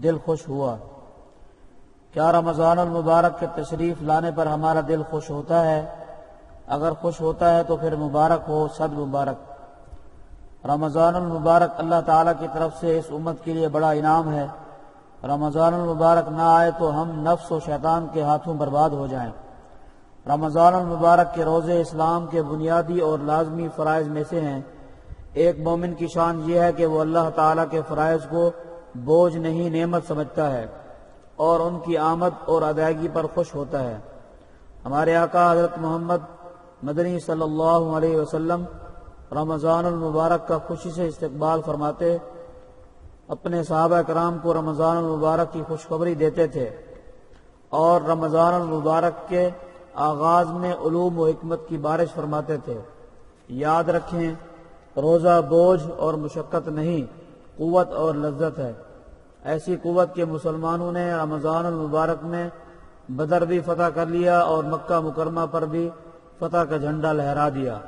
دل خوش ہوا۔ کیا رمضان المبارک کے تشریف لانے پر ہمارا دل خوش ہوتا ہے؟ اگر خوش ہوتا ہے تو پھر مبارک ہو، صد مبارک۔ رمضان المبارک اللہ تعالیٰ کی طرف سے اس امت کے لیے بڑا انعام ہے۔ رمضان المبارک نہ آئے تو ہم نفس و شیطان کے ہاتھوں برباد ہو جائیں۔ رمضان المبارک کے روزے اسلام کے بنیادی اور لازمی فرائض میں سے ہیں۔ ایک مومن کی شان یہ ہے کہ وہ اللہ تعالیٰ کے فرائض کو بوجھ نہیں نعمت سمجھتا ہے اور ان کی آمد اور ادائیگی پر خوش ہوتا ہے۔ ہمارے آقا حضرت محمد مدنی صلی اللہ علیہ وسلم رمضان المبارک کا خوشی سے استقبال فرماتے، اپنے صحابہ کرام کو رمضان المبارک کی خوشخبری دیتے تھے اور رمضان المبارک کے آغاز میں علوم و حکمت کی بارش فرماتے تھے۔ یاد رکھیں، روزہ بوجھ اور مشقت نہیں، قوت اور لذت ہے۔ ایسی قوت کے مسلمانوں نے رمضان المبارک میں بدر بھی فتح کر لیا اور مکہ مکرمہ پر بھی فتح کا جھنڈا لہرا دیا۔